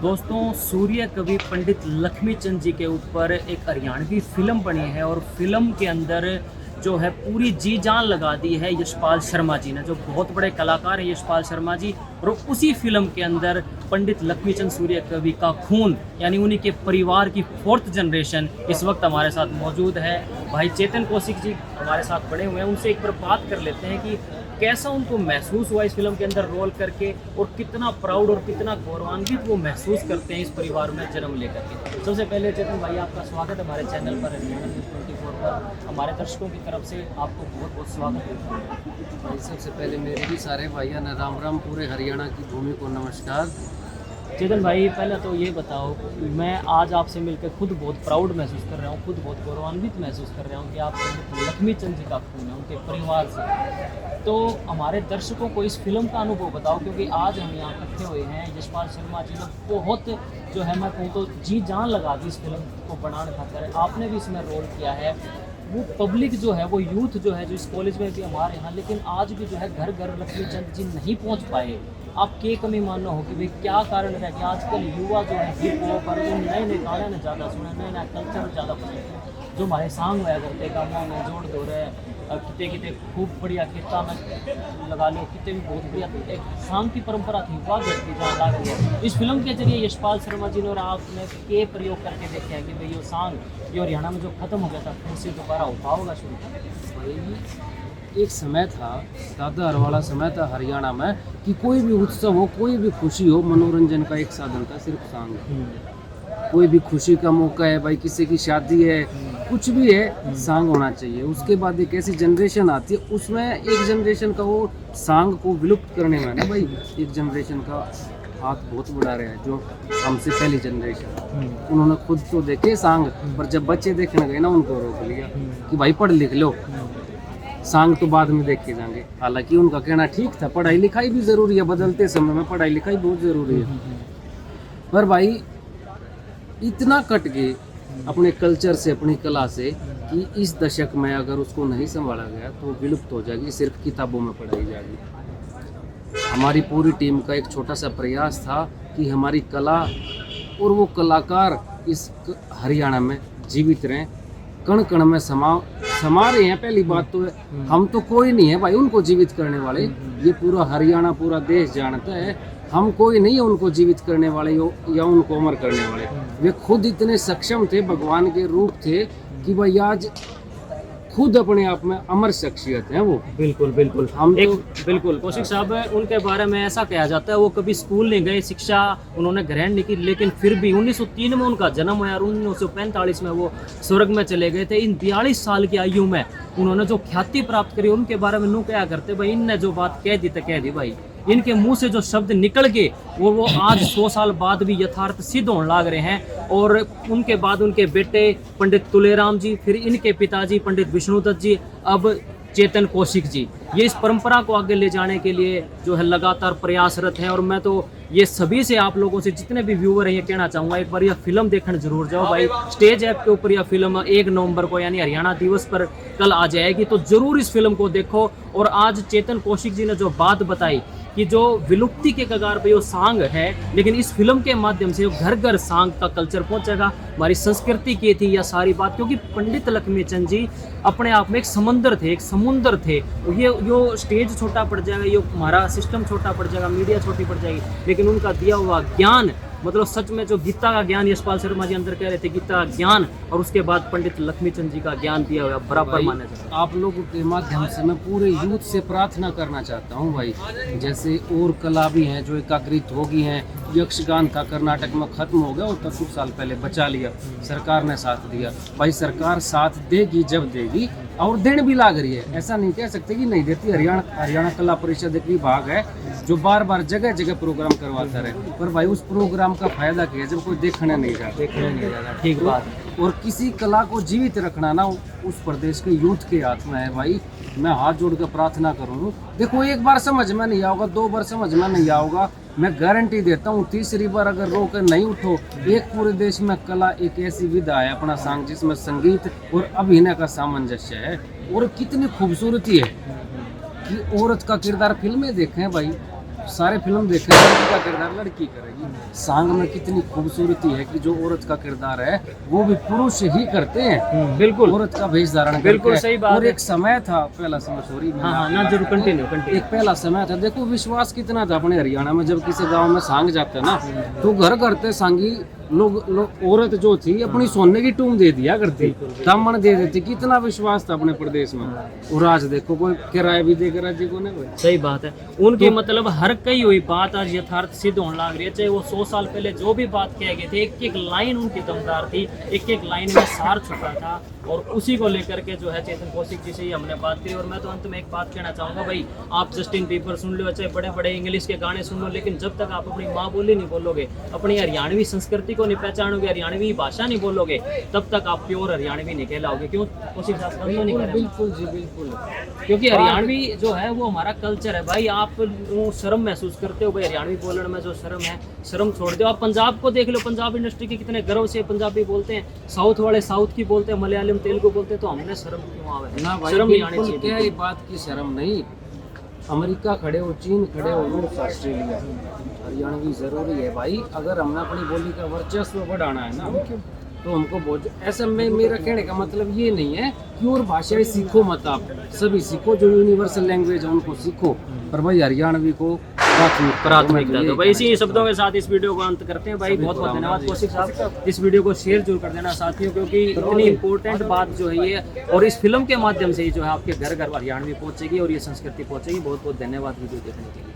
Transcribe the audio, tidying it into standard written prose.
दोस्तों सूर्य कवि पंडित लक्ष्मीचंद जी के ऊपर एक हरियाणवी फिल्म बनी है और फिल्म के अंदर जो है पूरी जी जान लगा दी है यशपाल शर्मा जी ने, जो बहुत बड़े कलाकार हैं यशपाल शर्मा जी। और उसी फिल्म के अंदर पंडित लक्ष्मीचंद सूर्य कवि का खून यानी उन्हीं के परिवार की 4th जनरेशन इस वक्त हमारे साथ मौजूद है। भाई चेतन कौशिक जी हमारे साथ बड़े हुए हैं, उनसे एक बार बात कर लेते हैं कि कैसा उनको महसूस हुआ इस फिल्म के अंदर रोल करके और कितना प्राउड और कितना गौरवान्वित वो महसूस करते हैं इस परिवार में जन्म लेकर के। सबसे पहले चेतन भाई आपका स्वागत है हमारे चैनल पर हरियाणा न्यूज़ 24 पर। हमारे दर्शकों की तरफ से आपको बहुत बहुत स्वागत है। भाई सबसे पहले मेरे भी सारे भाइयों ने राम राम, पूरे हरियाणा की भूमि को नमस्कार। चेतन भाई पहले तो ये बताओ, मैं आज आपसे मिलकर खुद बहुत प्राउड महसूस कर रहा हूँ, खुद बहुत गौरवान्वित महसूस कर रहा हूँ कि आप लक्ष्मीचंद जी का खून है उनके परिवार से। तो हमारे दर्शकों को इस फिल्म का अनुभव बताओ, क्योंकि आज हम यहाँ इकट्ठे हुए हैं। यशपाल शर्मा जी ने बहुत जो है मैं कहूँ तो जी जान लगा दी इस फिल्म को बनाने खातिर। आपने भी इसमें रोल किया है। वो पब्लिक जो है, वो यूथ जो है, जो इस कॉलेज में भी हमारे यहाँ, लेकिन आज भी जो है घर घर लक्ष्मीचंद जी नहीं पहुँच पाए। आप के कमी मानना हो कि भाई क्या कारण है कि आजकल युवा जो है हिप हॉप और नए नए गाने ने ज़्यादा सुना, नए नए कल्चर ज़्यादा पसंद है। जो हमारे सॉन्ग हुआ करते गाँव में जोड़ दो रहे, कितने कितने खूब बढ़िया कीर्ता में लगा लो, कितने भी बहुत बढ़िया एक सॉन्ग की परंपरा थी वह घटती जहाँ ला रही है। इस फिल्म के जरिए यशपाल शर्मा जी ने और आपने के प्रयोग करके देखे हैं कि भाई ये सॉन्ग ये हरियाणा में जो खत्म हो गया था फिर से दोबारा हो पाओगा शुरू। भाई एक समय था, दादा वाला समय था हरियाणा में कि कोई भी उत्सव हो, कोई भी खुशी हो, मनोरंजन का एक साधन था सिर्फ सॉन्ग। कोई भी खुशी का मौका है, भाई किसी की शादी है, कुछ भी है, सॉन्ग होना चाहिए। उसके बाद एक ऐसी जनरेशन आती है, उसमें एक जनरेशन का वो सॉन्ग को विलुप्त करने में ना भाई एक जनरेशन का हाथ बहुत बड़ा रहा है, जो हमसे पहली जनरेशन। उन्होंने खुद तो देखे सॉन्ग, पर जब बच्चे देखने गए ना उनको रोक लिया कि भाई पढ़ लिख लो, सॉन्ग तो बाद में देखे जाएंगे। हालांकि उनका कहना ठीक था, पढ़ाई लिखाई भी ज़रूरी है, बदलते समय में पढ़ाई लिखाई बहुत ज़रूरी है। पर भाई इतना कट गए अपने कल्चर से, अपनी कला से, कि इस दशक में अगर उसको नहीं संभाला गया तो विलुप्त हो जाएगी, सिर्फ किताबों में पढ़ाई जाएगी। हमारी पूरी टीम का एक छोटा सा प्रयास था कि हमारी कला और वो कलाकार इस हरियाणा में जीवित रहें, कण कण में समा रहे हैं। पहली बात तो हम तो कोई नहीं है भाई उनको जीवित करने वाले, ये पूरा हरियाणा पूरा देश जानता है। हम कोई नहीं है उनको जीवित करने वाले या उनको अमर करने वाले। वे खुद इतने सक्षम थे, भगवान के रूप थे कि भाई आज खुद अपने आप में अमर शख्सियत है वो। बिल्कुल बिल्कुल हम एक तो बिल्कुल कौशिक साहब उनके बारे में ऐसा कहा जाता है वो कभी स्कूल नहीं गए, शिक्षा उन्होंने ग्रहण नहीं की, लेकिन फिर भी 1903 में उनका जन्म हुआ और 1945 में वो स्वर्ग में चले गए थे। इन 42 साल की आयु में उन्होंने जो ख्याति प्राप्त करी, उनके बारे में नू क्या करते भाई, इनने जो बात कह दी तो कह दी भाई। इनके मुंह से जो शब्द निकल गए वो आज 100 साल बाद भी यथार्थ सिद्ध होने लग रहे हैं। और उनके बाद उनके बेटे पंडित तुलेराम जी, फिर इनके पिताजी पंडित विष्णुदत्त जी, अब चेतन कौशिक जी, ये इस परंपरा को आगे ले जाने के लिए जो है लगातार प्रयासरत हैं। और मैं तो ये सभी से, आप लोगों से, जितने भी व्यूअर हैं, ये कहना चाहूँगा एक बार यह फिल्म देखने जरूर जाओ भाई। स्टेज ऐप के ऊपर यह फिल्म 1 नवंबर को यानी हरियाणा दिवस पर कल आ जाएगी, तो जरूर इस फिल्म को देखो। और आज चेतन कौशिक जी ने जो बात बताई कि जो विलुप्ति के कगार पे वो सॉन्ग है, लेकिन इस फिल्म के माध्यम से घर घर सॉन्ग का कल्चर पहुंचेगा। हमारी संस्कृति की थी यह सारी बात, क्योंकि पंडित लक्ष्मीचंद जी अपने आप में एक समंदर थे, एक समुंदर थे। ये स्टेज छोटा पड़ जाएगा, ये हमारा सिस्टम छोटा पड़ जाएगा, मीडिया छोटी पड़ जाएगी, लेकिन उनका दिया हुआ ज्ञान, मतलब सच में जो गीता का ज्ञान यशपाल शर्मा जी अंदर कह रहे थे, गीता का ज्ञान, और उसके बाद पंडित लक्ष्मीचंद जी का ज्ञान दिया हुआ बराबर माना जाता है। आप लोगों के माध्यम से मैं पूरे यूथ से प्रार्थना करना चाहता हूँ भाई, जैसे और कला भी हैं जो एकाग्रित होगी हैं। यक्षगान था कर्नाटक में खत्म हो गया, और तब कुछ साल पहले बचा लिया, सरकार ने साथ दिया। भाई सरकार साथ देगी जब देगी, और देने भी लाग रही है, ऐसा नहीं कह सकते कि नहीं देती। हरियाणा कला परिषद एक विभाग है जो बार बार जगह जगह प्रोग्राम करवाता रहे, पर भाई उस प्रोग्राम का फायदा क्या है जब कोई देखने नहीं जाता। ठीक बात। और किसी कला को जीवित रखना ना उस प्रदेश के यूथ के हाथ में है भाई। मैं हाथ जोड़ कर प्रार्थना करूँ, देखो एक बार समझ में नहीं आओगा, 2 बार समझ में नहीं आओगा, मैं गारंटी देता हूँ 3री बार अगर रोकर नहीं उठो। एक पूरे देश में कला एक ऐसी विधा है अपना सांग, जिसमें संगीत और अभिनय का सामंजस्य है। और कितनी खूबसूरती है कि औरत का किरदार फिल्में देखें भाई, सारे फिल्म देखे, लड़की का किरदार लड़की करेगी। सांग में कितनी खूबसूरती है कि जो औरत का किरदार है वो भी पुरुष ही करते हैं, बिल्कुल औरत का वेश धारण करते बिल्कुल हैं। सही बात और है। एक समय था, पहला समय, सॉरी हाँ हाँ ना जरूर कंटिन्यू कंटिन्यू। एक पहला समय था, देखो विश्वास कितना था अपने हरियाणा में, जब किसी गांव में सांग जाते ना तो घर करते सांगी लोग औरत जो थी अपनी सोने की टूम दे दिया करती, दामन दे देती। कितना विश्वास था अपने प्रदेश में। और आज देखो कोई किराए भी दे कर राजी को नहीं। सही बात है उनकी, मतलब हर कई हुई बात आज यथार्थ सिद्ध होने लग रही है। चाहे वो 100 साल पहले जो भी बात कह गए थे, एक एक लाइन उनकी दमदार थी, एक एक लाइन में सार छुपा था। और उसी को लेकर के जो है चेतन कौशिक जी से ही हमने बात की। और मैं तो अंत में एक बात कहना चाहूँगा भाई, आप जस्टिन बीबर सुन लो, चाहे बड़े बड़े इंग्लिश के गाने सुन लो, लेकिन जब तक आप अपनी माँ बोली नहीं बोलोगे, अपनी हरियाणवी संस्कृति को नहीं पहचानोगे, हरियाणवी भाषा नहीं बोलोगे, तब तक आप प्योर हरियाणवी नहीं कहलाओगे। क्यों कौशिक साहब समझो नहीं करें? बिल्कुल जी बिल्कुल। क्योंकि हरियाणवी जो है वो हमारा कल्चर है भाई। आप वो शर्म महसूस करते हो भाई, हरियाणवी बोलने में जो शर्म है, शर्म छोड़ दो। आप पंजाब को देख लो, पंजाब इंडस्ट्री के कितने गर्व से पंजाबी बोलते हैं, साउथ वाले साउथ की बोलते हैं, मलयालम तेलुगु बोलते हैं, तो हमने शर्म क्यों आवे? ना भाई शर्म नहीं आनी बिल्कुल, चाहिए। क्या ये बात की शर्म नहीं। अमेरिका खड़े हो, चीन खड़े हो, रूस, ऑस्ट्रेलिया, हरियाणवी जरूरी है भाई। अगर हमने अपनी बोली का वर्चस्व बढ़ाना है ना तो हमको बहुत ऐसा में, मेरा कहने का मतलब ये नहीं है कि और भाषाएं सीखो मत, आप सभी सीखो, जो यूनिवर्सल लैंग्वेज है उनको सीखो, पर भाई हरियाणवी को प्राथमिकता दो भाई। इसी शब्दों के साथ इस वीडियो को अंत करते हैं भाई। बहुत बहुत धन्यवाद कौशिक साहब, इस वीडियो को शेयर जरूर कर देना साथियों, क्योंकि इतनी इंपॉर्टेंट बात जो है ये, और इस फिल्म के माध्यम से ही जो है आपके घर घर हरियाणवी पहुंचेगी और ये संस्कृति पहुंचेगी। बहुत बहुत धन्यवाद वीडियो देखने के लिए।